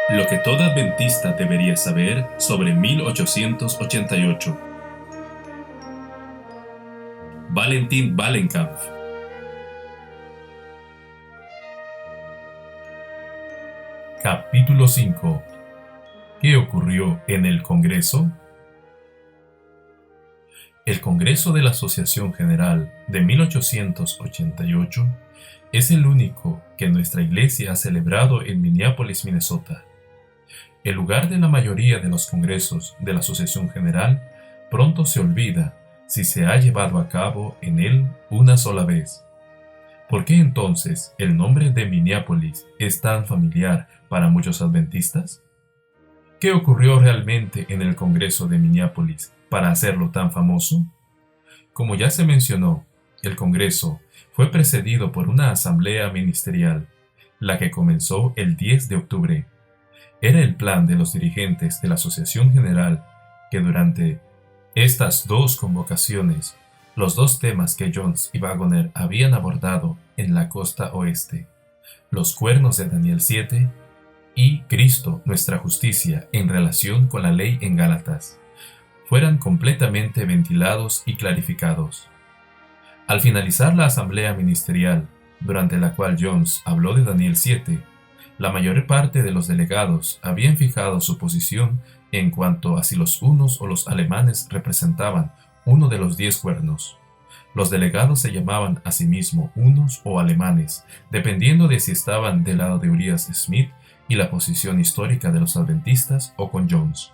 Lo que todo adventista debería saber sobre 1888. Valentin Wallenkampf. Capítulo 5. ¿Qué ocurrió en el Congreso? El Congreso de la Asociación General de 1888 es el único que nuestra Iglesia ha celebrado en Minneapolis, Minnesota. El lugar de la mayoría de los congresos de la Asociación General pronto se olvida si se ha llevado a cabo en él una sola vez. ¿Por qué entonces el nombre de Minneapolis es tan familiar para muchos adventistas? ¿Qué ocurrió realmente en el Congreso de Minneapolis para hacerlo tan famoso? Como ya se mencionó, el Congreso fue precedido por una asamblea ministerial, la que comenzó el 10 de octubre. Era el plan de los dirigentes de la Asociación General que durante estas dos convocaciones, los dos temas que Jones y Waggoner habían abordado en la costa oeste, los cuernos de Daniel 7 y Cristo, nuestra justicia, en relación con la ley en Gálatas, fueran completamente ventilados y clarificados. Al finalizar la asamblea ministerial, durante la cual Jones habló de Daniel 7, la mayor parte de los delegados habían fijado su posición en cuanto a si los hunos o los alemanes representaban uno de los 10 cuernos. Los delegados se llamaban a sí mismos hunos o alemanes, dependiendo de si estaban del lado de Urias Smith y la posición histórica de los adventistas o con Jones.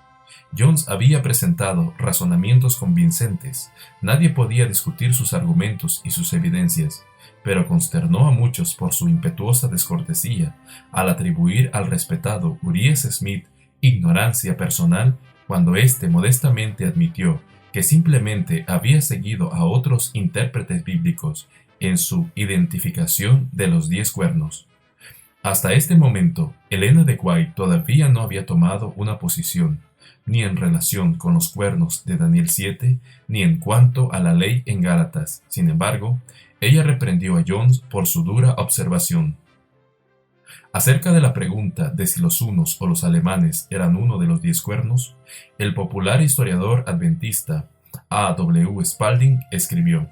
Jones había presentado razonamientos convincentes, nadie podía discutir sus argumentos y sus evidencias, pero consternó a muchos por su impetuosa descortesía al atribuir al respetado Urias Smith ignorancia personal cuando éste modestamente admitió que simplemente había seguido a otros intérpretes bíblicos en su identificación de los 10 cuernos. Hasta este momento, Elena de White todavía no había tomado una posición, ni en relación con los cuernos de Daniel 7, ni en cuanto a la ley en Gálatas. Sin embargo, ella reprendió a Jones por su dura observación. Acerca de la pregunta de si los hunos o los alemanes eran uno de los 10 cuernos, el popular historiador adventista A. W. Spalding escribió: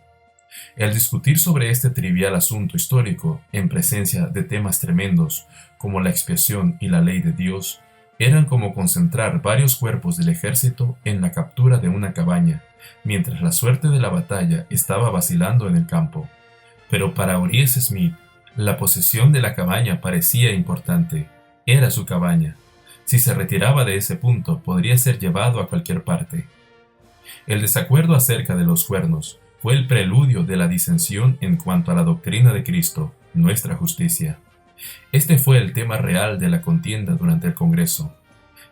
el discutir sobre este trivial asunto histórico en presencia de temas tremendos como la expiación y la ley de Dios eran como concentrar varios cuerpos del ejército en la captura de una cabaña, mientras la suerte de la batalla estaba vacilando en el campo. Pero para Urias Smith, la posesión de la cabaña parecía importante. Era su cabaña. Si se retiraba de ese punto, podría ser llevado a cualquier parte. El desacuerdo acerca de los cuernos fue el preludio de la disensión en cuanto a la doctrina de Cristo, nuestra justicia. Este fue el tema real de la contienda durante el Congreso,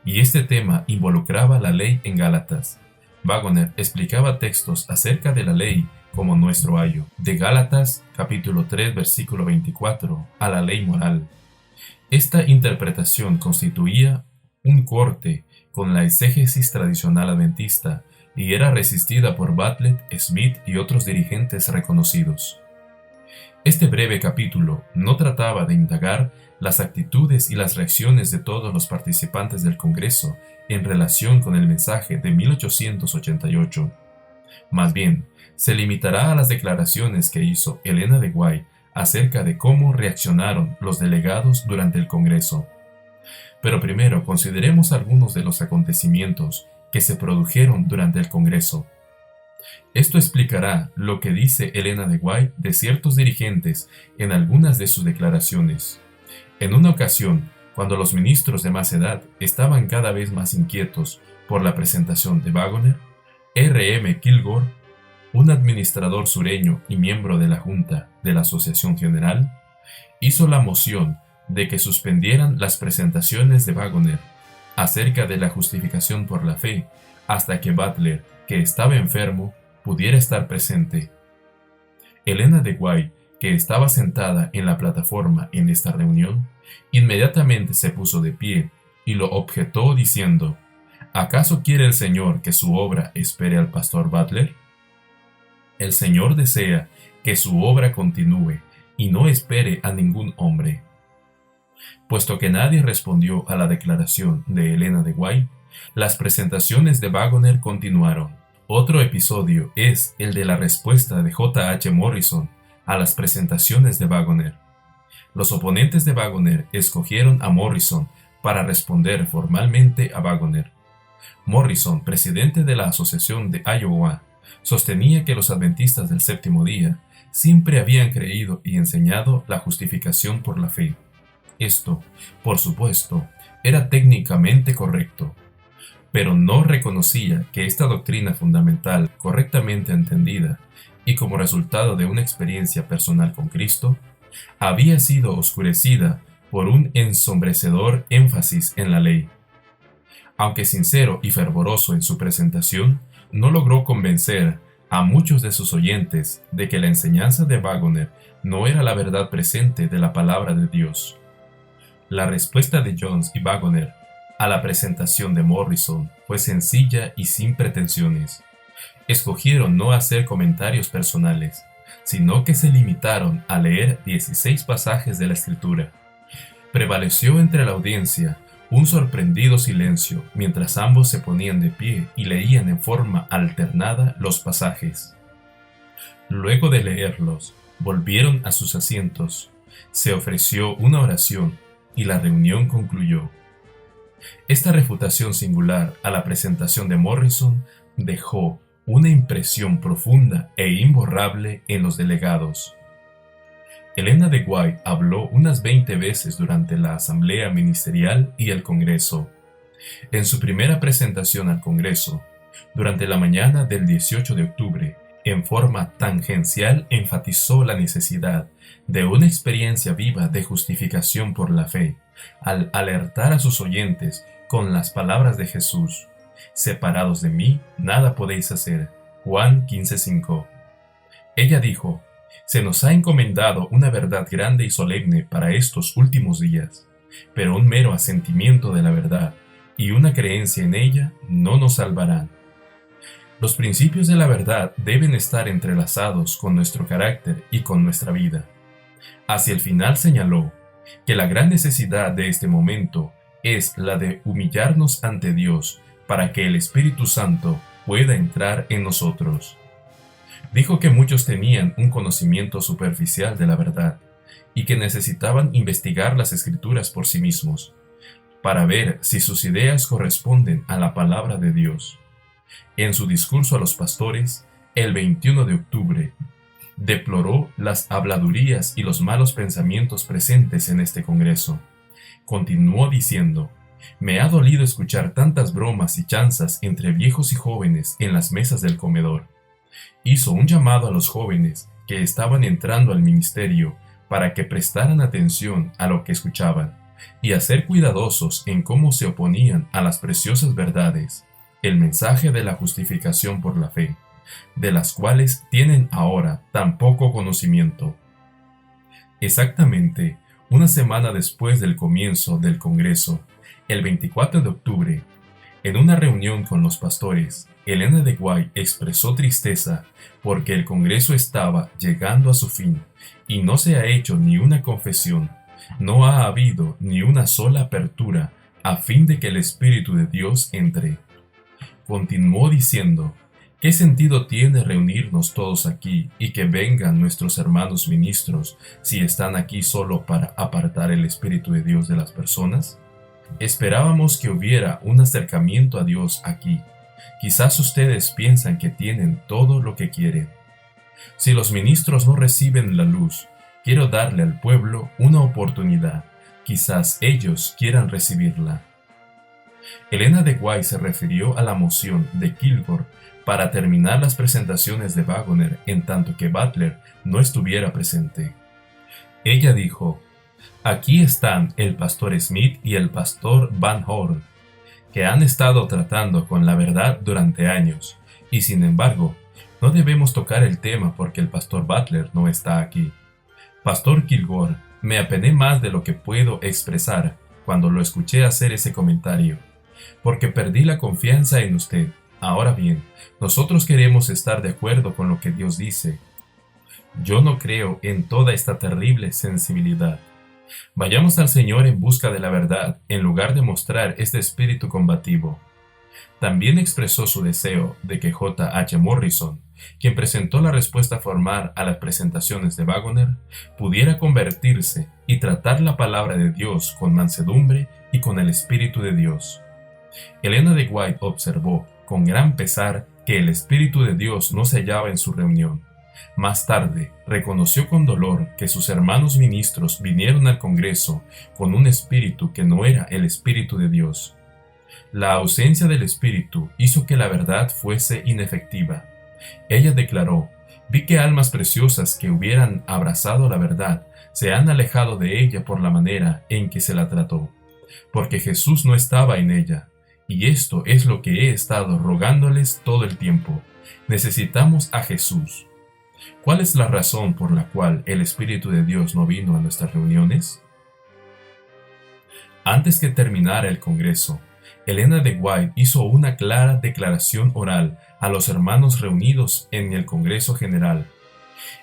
y este tema involucraba la ley en Gálatas. Waggoner explicaba textos acerca de la ley como nuestro ayo, de Gálatas capítulo 3 versículo 24 a la ley moral. Esta interpretación constituía un corte con la exégesis tradicional adventista y era resistida por Bartlett, Smith y otros dirigentes reconocidos. Este breve capítulo no trataba de indagar las actitudes y las reacciones de todos los participantes del Congreso en relación con el mensaje de 1888. Más bien, se limitará a las declaraciones que hizo Elena de White acerca de cómo reaccionaron los delegados durante el Congreso. Pero primero consideremos algunos de los acontecimientos que se produjeron durante el Congreso. Esto explicará lo que dice Elena de White de ciertos dirigentes en algunas de sus declaraciones. En una ocasión, cuando los ministros de más edad estaban cada vez más inquietos por la presentación de Waggoner, R. M. Kilgore, un administrador sureño y miembro de la Junta de la Asociación General, hizo la moción de que suspendieran las presentaciones de Waggoner acerca de la justificación por la fe hasta que Butler, que estaba enfermo, pudiera estar presente. Elena de White, que estaba sentada en la plataforma en esta reunión, inmediatamente se puso de pie y lo objetó diciendo: ¿acaso quiere el Señor que su obra espere al pastor Butler? El Señor desea que su obra continúe y no espere a ningún hombre. Puesto que nadie respondió a la declaración de Helena de White, las presentaciones de Wagoner continuaron. Otro episodio es el de la respuesta de J. H. Morrison a las presentaciones de Wagoner. Los oponentes de Wagoner escogieron a Morrison para responder formalmente a Wagoner. Morrison, presidente de la Asociación de Iowa, sostenía que los adventistas del séptimo día siempre habían creído y enseñado la justificación por la fe. Esto, por supuesto, era técnicamente correcto, pero no reconocía que esta doctrina fundamental, correctamente entendida y como resultado de una experiencia personal con Cristo, había sido oscurecida por un ensombrecedor énfasis en la ley. Aunque sincero y fervoroso en su presentación, no logró convencer a muchos de sus oyentes de que la enseñanza de Wagoner no era la verdad presente de la palabra de Dios. La respuesta de Jones y Wagoner a la presentación de Morrison fue sencilla y sin pretensiones. Escogieron no hacer comentarios personales, sino que se limitaron a leer 16 pasajes de la Escritura. Prevaleció entre la audiencia un sorprendido silencio mientras ambos se ponían de pie y leían en forma alternada los pasajes. Luego de leerlos, volvieron a sus asientos, se ofreció una oración y la reunión concluyó. Esta refutación singular a la presentación de Morrison dejó una impresión profunda e imborrable en los delegados. Helena de White habló unas 20 veces durante la asamblea ministerial y el Congreso. En su primera presentación al Congreso, durante la mañana del 18 de octubre, en forma tangencial enfatizó la necesidad de una experiencia viva de justificación por la fe, al alertar a sus oyentes con las palabras de Jesús: «Separados de mí, nada podéis hacer». Juan 15:5. Ella dijo: «Se nos ha encomendado una verdad grande y solemne para estos últimos días, pero un mero asentimiento de la verdad y una creencia en ella no nos salvarán. Los principios de la verdad deben estar entrelazados con nuestro carácter y con nuestra vida». Hacia el final señaló que la gran necesidad de este momento es la de humillarnos ante Dios para que el Espíritu Santo pueda entrar en nosotros. Dijo que muchos tenían un conocimiento superficial de la verdad y que necesitaban investigar las Escrituras por sí mismos para ver si sus ideas corresponden a la palabra de Dios. En su discurso a los pastores, el 21 de octubre, deploró las habladurías y los malos pensamientos presentes en este Congreso. Continuó diciendo: «Me ha dolido escuchar tantas bromas y chanzas entre viejos y jóvenes en las mesas del comedor». Hizo un llamado a los jóvenes que estaban entrando al ministerio para que prestaran atención a lo que escuchaban y a ser cuidadosos en cómo se oponían a las preciosas verdades, el mensaje de la justificación por la fe, de las cuales tienen ahora tan poco conocimiento. Exactamente una semana después del comienzo del Congreso, el 24 de octubre, en una reunión con los pastores, Helena de White expresó tristeza porque el Congreso estaba llegando a su fin y no se ha hecho ni una confesión, no ha habido ni una sola apertura a fin de que el Espíritu de Dios entre. Continuó diciendo: «¿Qué sentido tiene reunirnos todos aquí y que vengan nuestros hermanos ministros si están aquí solo para apartar el Espíritu de Dios de las personas? Esperábamos que hubiera un acercamiento a Dios aquí. Quizás ustedes piensan que tienen todo lo que quieren. Si los ministros no reciben la luz, quiero darle al pueblo una oportunidad. Quizás ellos quieran recibirla». Helena de White se refirió a la moción de Kilgore para terminar las presentaciones de Wagoner en tanto que Butler no estuviera presente. Ella dijo: «Aquí están el pastor Smith y el pastor Van Horn, que han estado tratando con la verdad durante años, y sin embargo, no debemos tocar el tema porque el pastor Butler no está aquí. Pastor Kilgore, me apené más de lo que puedo expresar cuando lo escuché hacer ese comentario, porque perdí la confianza en usted. Ahora bien, nosotros queremos estar de acuerdo con lo que Dios dice. Yo no creo en toda esta terrible sensibilidad. Vayamos al Señor en busca de la verdad, en lugar de mostrar este espíritu combativo. También expresó su deseo de que J. H. Morrison, quien presentó la respuesta formal a las presentaciones de Waggoner, pudiera convertirse y tratar la palabra de Dios con mansedumbre y con el Espíritu de Dios. Elena de White observó, con gran pesar, que el Espíritu de Dios no se hallaba en su reunión. Más tarde, reconoció con dolor que sus hermanos ministros vinieron al Congreso con un espíritu que no era el Espíritu de Dios. La ausencia del Espíritu hizo que la verdad fuese inefectiva. Ella declaró: «Vi que almas preciosas que hubieran abrazado la verdad se han alejado de ella por la manera en que se la trató, porque Jesús no estaba en ella, y esto es lo que he estado rogándoles todo el tiempo. Necesitamos a Jesús». ¿Cuál es la razón por la cual el Espíritu de Dios no vino a nuestras reuniones? Antes que terminara el Congreso, Elena de White hizo una clara declaración oral a los hermanos reunidos en el Congreso General.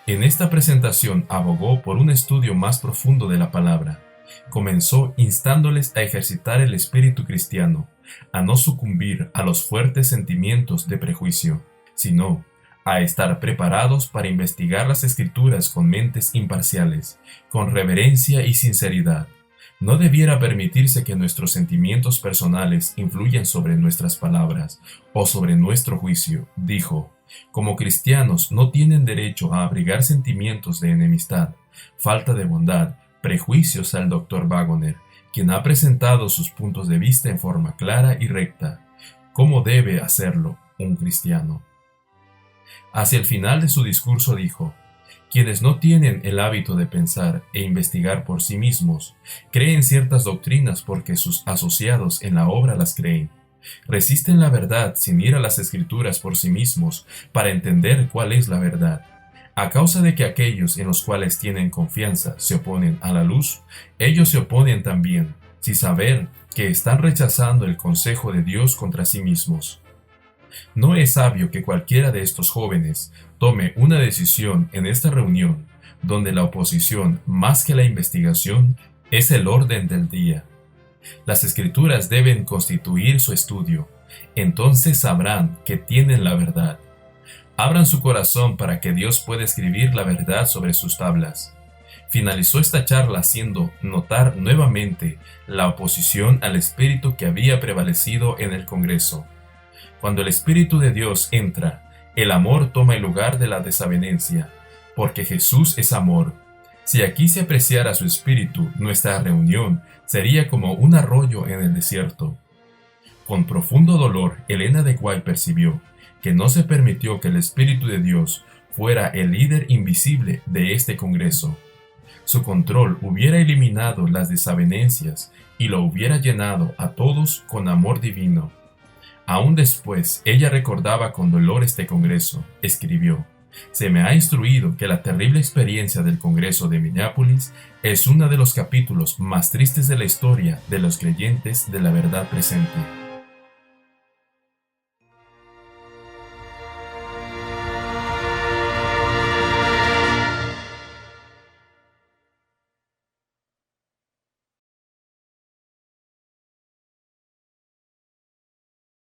En esta presentación abogó por un estudio más profundo de la palabra. Comenzó instándoles a ejercitar el espíritu cristiano, a no sucumbir a los fuertes sentimientos de prejuicio, sino a estar preparados para investigar las Escrituras con mentes imparciales, con reverencia y sinceridad. No debiera permitirse que nuestros sentimientos personales influyan sobre nuestras palabras o sobre nuestro juicio, dijo. Como cristianos no tienen derecho a abrigar sentimientos de enemistad, falta de bondad, prejuicios al Dr. Waggoner, quien ha presentado sus puntos de vista en forma clara y recta. ¿Cómo debe hacerlo un cristiano? Hacia el final de su discurso dijo: «Quienes no tienen el hábito de pensar e investigar por sí mismos, creen ciertas doctrinas porque sus asociados en la obra las creen. Resisten la verdad sin ir a las Escrituras por sí mismos para entender cuál es la verdad. A causa de que aquellos en los cuales tienen confianza se oponen a la luz, ellos se oponen también, sin saber que están rechazando el consejo de Dios contra sí mismos». No es sabio que cualquiera de estos jóvenes tome una decisión en esta reunión, donde la oposición, más que la investigación, es el orden del día. Las Escrituras deben constituir su estudio, entonces sabrán que tienen la verdad. Abran su corazón para que Dios pueda escribir la verdad sobre sus tablas. Finalizó esta charla haciendo notar nuevamente la oposición al espíritu que había prevalecido en el Congreso. Cuando el Espíritu de Dios entra, el amor toma el lugar de la desavenencia, porque Jesús es amor. Si aquí se apreciara su espíritu, nuestra reunión sería como un arroyo en el desierto. Con profundo dolor, Elena de White percibió que no se permitió que el Espíritu de Dios fuera el líder invisible de este Congreso. Su control hubiera eliminado las desavenencias y lo hubiera llenado a todos con amor divino. Aún después, ella recordaba con dolor este Congreso. Escribió: «Se me ha instruido que la terrible experiencia del Congreso de Minneapolis es uno de los capítulos más tristes de la historia de los creyentes de la verdad presente».